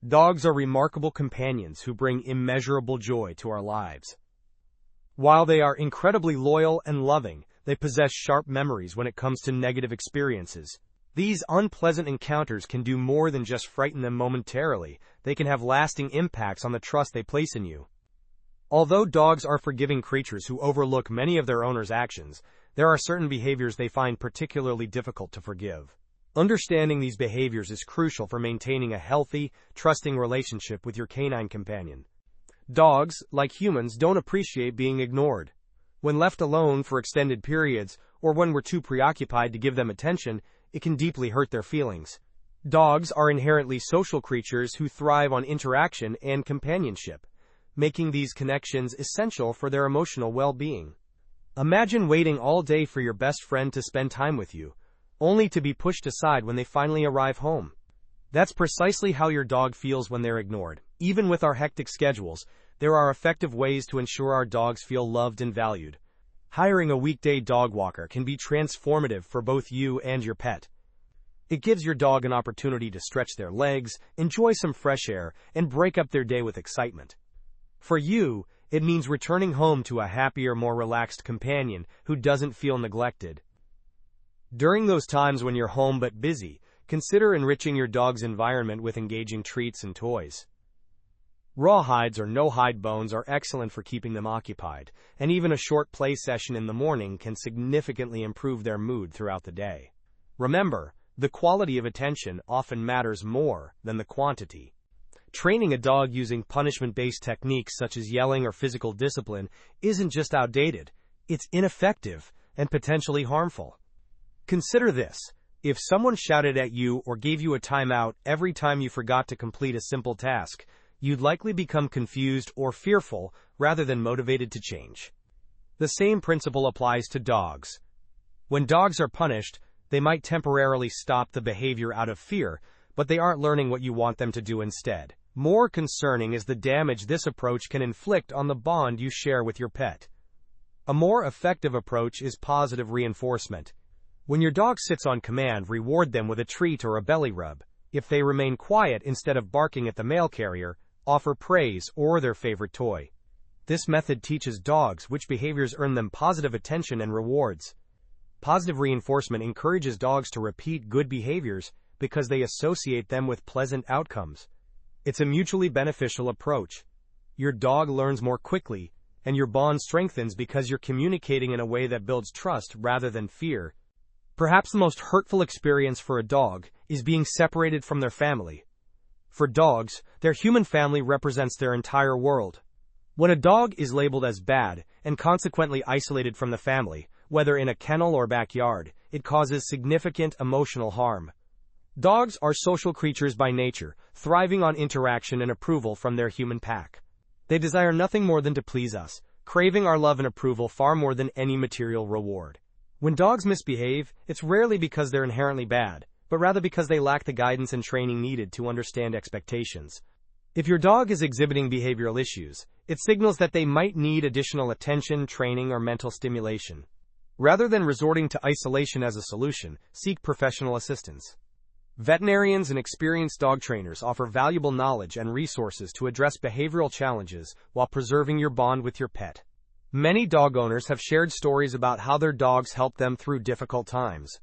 Dogs are remarkable companions who bring immeasurable joy to our lives. While they are incredibly loyal and loving, they possess sharp memories when it comes to negative experiences. These unpleasant encounters can do more than just frighten them momentarily. They can have lasting impacts on the trust they place in you. Although dogs are forgiving creatures who overlook many of their owners' actions, there are certain behaviors they find particularly difficult to forgive. Understanding these behaviors is crucial for maintaining a healthy, trusting relationship with your canine companion. Dogs, like humans, don't appreciate being ignored. When left alone for extended periods, or when we're too preoccupied to give them attention, it can deeply hurt their feelings. Dogs are inherently social creatures who thrive on interaction and companionship, making these connections essential for their emotional well-being. Imagine waiting all day for your best friend to spend time with you, only to be pushed aside when they finally arrive home. That's precisely how your dog feels when they're ignored. Even with our hectic schedules, there are effective ways to ensure our dogs feel loved and valued. Hiring a weekday dog walker can be transformative for both you and your pet. It gives your dog an opportunity to stretch their legs, enjoy some fresh air, and break up their day with excitement. For you, it means returning home to a happier, more relaxed companion who doesn't feel neglected. During those times when you're home but busy, consider enriching your dog's environment with engaging treats and toys. Rawhides or no-hide bones are excellent for keeping them occupied, and even a short play session in the morning can significantly improve their mood throughout the day. Remember, the quality of attention often matters more than the quantity. Training a dog using punishment-based techniques such as yelling or physical discipline isn't just outdated, it's ineffective and potentially harmful. Consider this: if someone shouted at you or gave you a timeout every time you forgot to complete a simple task, you'd likely become confused or fearful rather than motivated to change. The same principle applies to dogs. When dogs are punished, they might temporarily stop the behavior out of fear, but they aren't learning what you want them to do instead. More concerning is the damage this approach can inflict on the bond you share with your pet. A more effective approach is positive reinforcement. When your dog sits on command, reward them with a treat or a belly rub. If they remain quiet instead of barking at the mail carrier, offer praise or their favorite toy. This method teaches dogs which behaviors earn them positive attention and rewards. Positive reinforcement encourages dogs to repeat good behaviors because they associate them with pleasant outcomes. It's a mutually beneficial approach. Your dog learns more quickly, and your bond strengthens because you're communicating in a way that builds trust rather than fear. Perhaps the most hurtful experience for a dog is being separated from their family. For dogs, their human family represents their entire world. When a dog is labeled as bad and consequently isolated from the family, whether in a kennel or backyard, it causes significant emotional harm. Dogs are social creatures by nature, thriving on interaction and approval from their human pack. They desire nothing more than to please us, craving our love and approval far more than any material reward. When dogs misbehave, it's rarely because they're inherently bad, but rather because they lack the guidance and training needed to understand expectations. If your dog is exhibiting behavioral issues, it signals that they might need additional attention, training, or mental stimulation. Rather than resorting to isolation as a solution, seek professional assistance. Veterinarians and experienced dog trainers offer valuable knowledge and resources to address behavioral challenges while preserving your bond with your pet. Many dog owners have shared stories about how their dogs helped them through difficult times.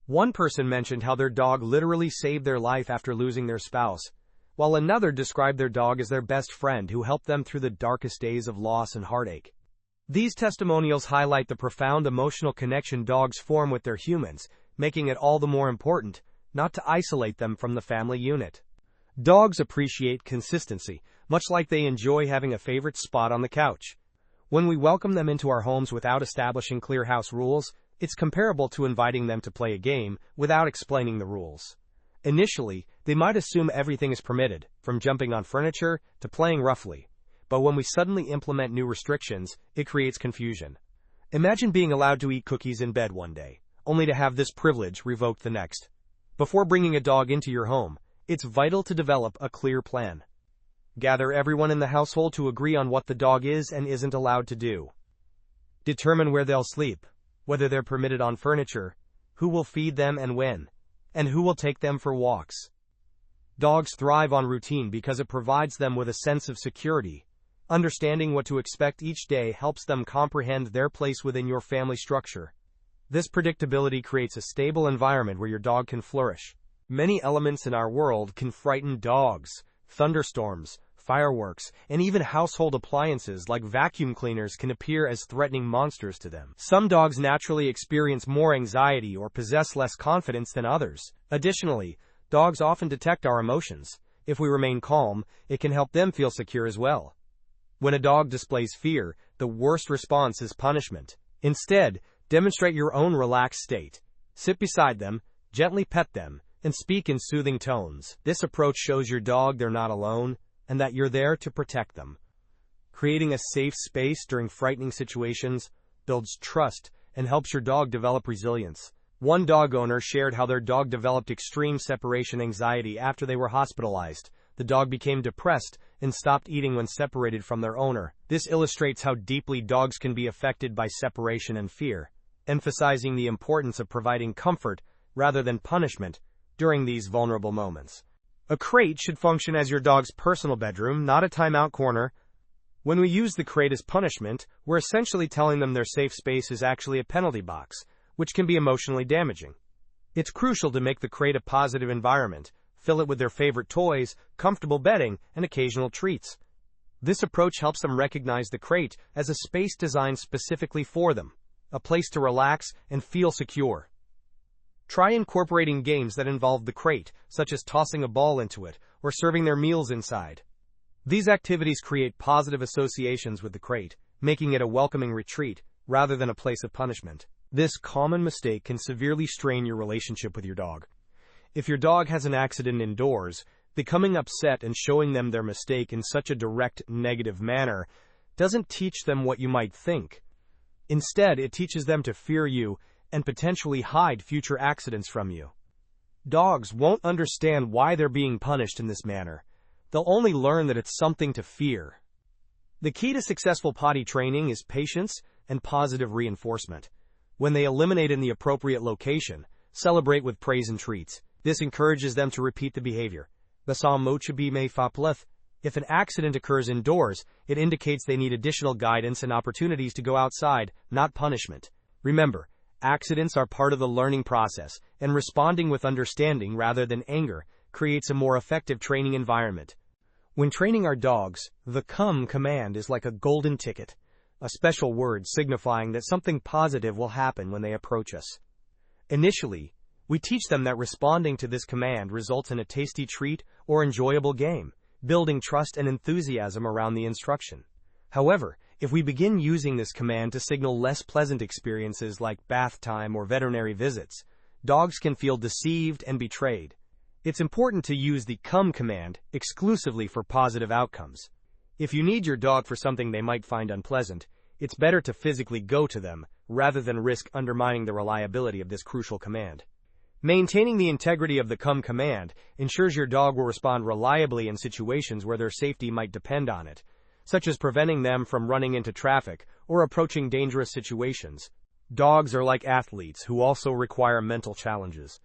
One person mentioned how their dog literally saved their life after losing their spouse, while another described their dog as their best friend who helped them through the darkest days of loss and heartache. These testimonials highlight the profound emotional connection dogs form with their humans, making it all the more important not to isolate them from the family unit. Dogs appreciate consistency, much like they enjoy having a favorite spot on the couch. When we welcome them into our homes without establishing clear house rules, it's comparable to inviting them to play a game without explaining the rules. Initially, they might assume everything is permitted, from jumping on furniture to playing roughly. But when we suddenly implement new restrictions, it creates confusion. Imagine being allowed to eat cookies in bed one day, only to have this privilege revoked the next. Before bringing a dog into your home, it's vital to develop a clear plan. Gather everyone in the household to agree on what the dog is and isn't allowed to do. Determine where they'll sleep, whether they're permitted on furniture, who will feed them and when, and who will take them for walks. Dogs thrive on routine because it provides them with a sense of security. Understanding what to expect each day helps them comprehend their place within your family structure. This predictability creates a stable environment where your dog can flourish. Many elements in our world can frighten dogs. Thunderstorms, fireworks, and even household appliances like vacuum cleaners can appear as threatening monsters to them. Some dogs naturally experience more anxiety or possess less confidence than others. Additionally, dogs often detect our emotions. If we remain calm, it can help them feel secure as well. When a dog displays fear, the worst response is punishment. Instead, demonstrate your own relaxed state. Sit beside them, gently pet them, and speak in soothing tones. This approach shows your dog they're not alone and that you're there to protect them. Creating a safe space during frightening situations builds trust and helps your dog develop resilience. One dog owner shared how their dog developed extreme separation anxiety after they were hospitalized. The dog became depressed and stopped eating when separated from their owner. This illustrates how deeply dogs can be affected by separation and fear, emphasizing the importance of providing comfort rather than punishment during these vulnerable moments. A crate should function as your dog's personal bedroom, not a timeout corner. When we use the crate as punishment, we're essentially telling them their safe space is actually a penalty box, which can be emotionally damaging. It's crucial to make the crate a positive environment. Fill it with their favorite toys, comfortable bedding, and occasional treats. This approach helps them recognize the crate as a space designed specifically for them, a place to relax and feel secure. Try incorporating games that involve the crate, such as tossing a ball into it or serving their meals inside. These activities create positive associations with the crate, making it a welcoming retreat rather than a place of punishment. This common mistake can severely strain your relationship with your dog. If your dog has an accident indoors, becoming upset and showing them their mistake in such a direct, negative manner doesn't teach them what you might think. Instead, it teaches them to fear you and potentially hide future accidents from you. Dogs won't understand why they're being punished in this manner. They'll only learn that it's something to fear. The key to successful potty training is patience and positive reinforcement. When they eliminate in the appropriate location, celebrate with praise and treats. This encourages them to repeat the behavior. If an accident occurs indoors, it indicates they need additional guidance and opportunities to go outside, not punishment. Remember, accidents are part of the learning process, and responding with understanding rather than anger creates a more effective training environment. When training our dogs, the come command is like a golden ticket, a special word signifying that something positive will happen when they approach us. Initially, we teach them that responding to this command results in a tasty treat or enjoyable game, building trust and enthusiasm around the instruction. However, if we begin using this command to signal less pleasant experiences like bath time or veterinary visits, dogs can feel deceived and betrayed. It's important to use the come command exclusively for positive outcomes. If you need your dog for something they might find unpleasant, it's better to physically go to them rather than risk undermining the reliability of this crucial command. Maintaining the integrity of the come command ensures your dog will respond reliably in situations where their safety might depend on it, such as preventing them from running into traffic or approaching dangerous situations. Dogs are like athletes who also require mental challenges.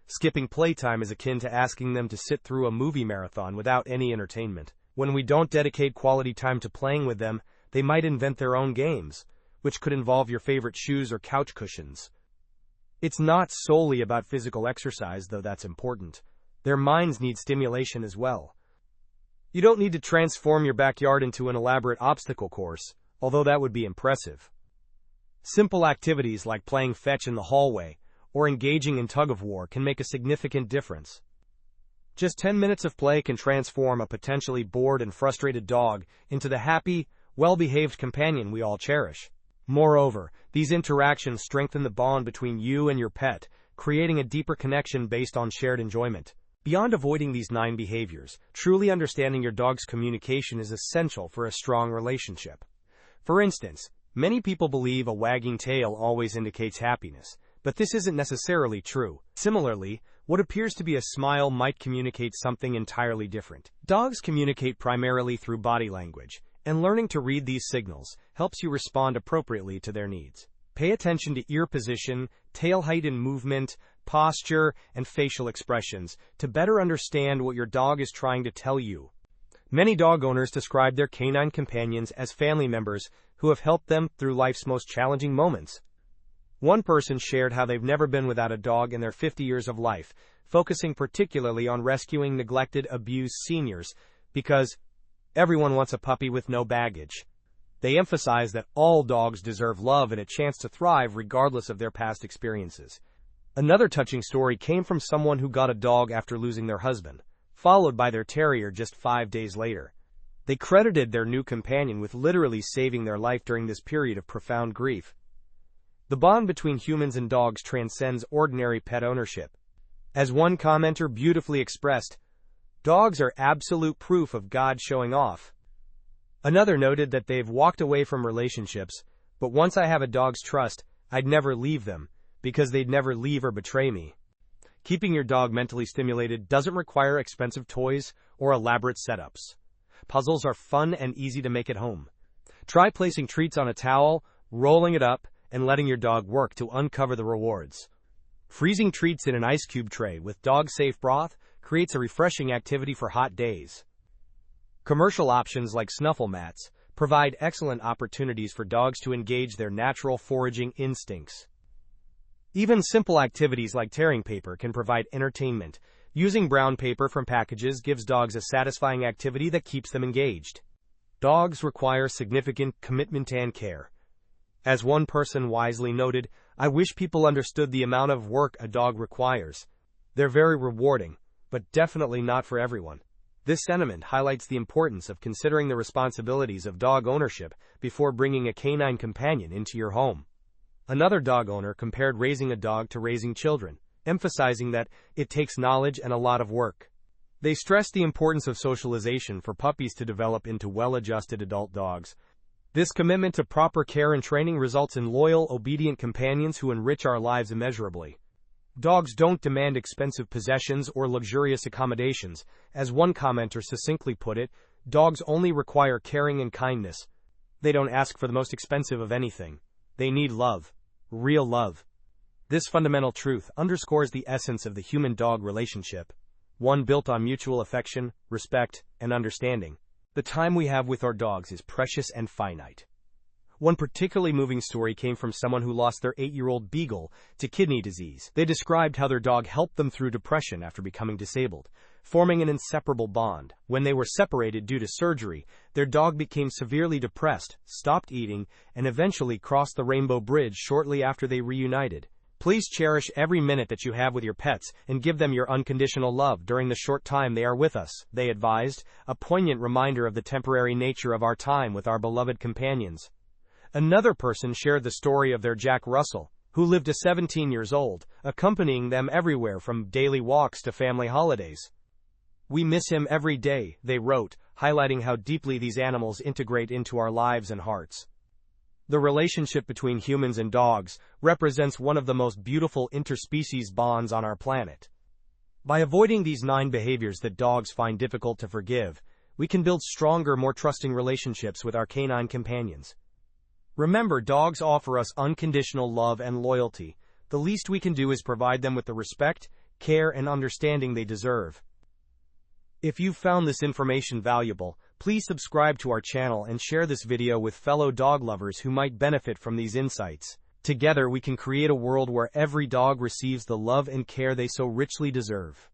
Skipping playtime is akin to asking them to sit through a movie marathon without any entertainment. When we don't dedicate quality time to playing with them, they might invent their own games, which could involve your favorite shoes or couch cushions. It's not solely about physical exercise, though that's important. Their minds need stimulation as well. You don't need to transform your backyard into an elaborate obstacle course, although that would be impressive. Simple activities like playing fetch in the hallway or engaging in tug-of-war can make a significant difference. Just 10 minutes of play can transform a potentially bored and frustrated dog into the happy, well-behaved companion we all cherish. Moreover, these interactions strengthen the bond between you and your pet, creating a deeper connection based on shared enjoyment. Beyond avoiding these 9 behaviors, truly understanding your dog's communication is essential for a strong relationship. For instance, many people believe a wagging tail always indicates happiness, but this isn't necessarily true. Similarly, what appears to be a smile might communicate something entirely different. Dogs communicate primarily through body language, and learning to read these signals helps you respond appropriately to their needs. Pay attention to ear position, tail height and movement, posture, and facial expressions to better understand what your dog is trying to tell you. Many dog owners describe their canine companions as family members who have helped them through life's most challenging moments. One person shared how they've never been without a dog in their 50 years of life, focusing particularly on rescuing neglected, abused seniors, because everyone wants a puppy with no baggage. They emphasize that all dogs deserve love and a chance to thrive regardless of their past experiences. Another touching story came from someone who got a dog after losing their husband, followed by their terrier just 5 days later. They credited their new companion with literally saving their life during this period of profound grief. The bond between humans and dogs transcends ordinary pet ownership. As one commenter beautifully expressed, "Dogs are absolute proof of God showing off." Another noted that they've walked away from relationships, but once I have a dog's trust, I'd never leave them, because they'd never leave or betray me. Keeping your dog mentally stimulated doesn't require expensive toys or elaborate setups. Puzzles are fun and easy to make at home. Try placing treats on a towel, rolling it up, and letting your dog work to uncover the rewards. Freezing treats in an ice cube tray with dog-safe broth creates a refreshing activity for hot days. Commercial options like snuffle mats provide excellent opportunities for dogs to engage their natural foraging instincts. Even simple activities like tearing paper can provide entertainment. Using brown paper from packages gives dogs a satisfying activity that keeps them engaged. Dogs require significant commitment and care. As one person wisely noted, "I wish people understood the amount of work a dog requires. They're very rewarding, but definitely not for everyone." This sentiment highlights the importance of considering the responsibilities of dog ownership before bringing a canine companion into your home. Another dog owner compared raising a dog to raising children, emphasizing that it takes knowledge and a lot of work. They stressed the importance of socialization for puppies to develop into well-adjusted adult dogs. This commitment to proper care and training results in loyal, obedient companions who enrich our lives immeasurably. Dogs don't demand expensive possessions or luxurious accommodations. As one commenter succinctly put it, dogs only require caring and kindness. They don't ask for the most expensive of anything. They need love. Real love. This fundamental truth underscores the essence of the human-dog relationship, one built on mutual affection, respect, and understanding. The time we have with our dogs is precious and finite. One particularly moving story came from someone who lost their 8-year-old beagle to kidney disease. They described how their dog helped them through depression after becoming disabled, forming an inseparable bond. When they were separated due to surgery, their dog became severely depressed, stopped eating, and eventually crossed the Rainbow Bridge shortly after they reunited. Please cherish every minute that you have with your pets and give them your unconditional love during the short time they are with us, they advised, a poignant reminder of the temporary nature of our time with our beloved companions. Another person shared the story of their Jack Russell, who lived to 17 years old, accompanying them everywhere from daily walks to family holidays. "We miss him every day," they wrote, highlighting how deeply these animals integrate into our lives and hearts. The relationship between humans and dogs represents one of the most beautiful interspecies bonds on our planet. By avoiding these 9 behaviors that dogs find difficult to forgive, we can build stronger, more trusting relationships with our canine companions. Remember, dogs offer us unconditional love and loyalty. The least we can do is provide them with the respect, care, and understanding they deserve. If you found this information valuable, please subscribe to our channel and share this video with fellow dog lovers who might benefit from these insights. Together we can create a world where every dog receives the love and care they so richly deserve.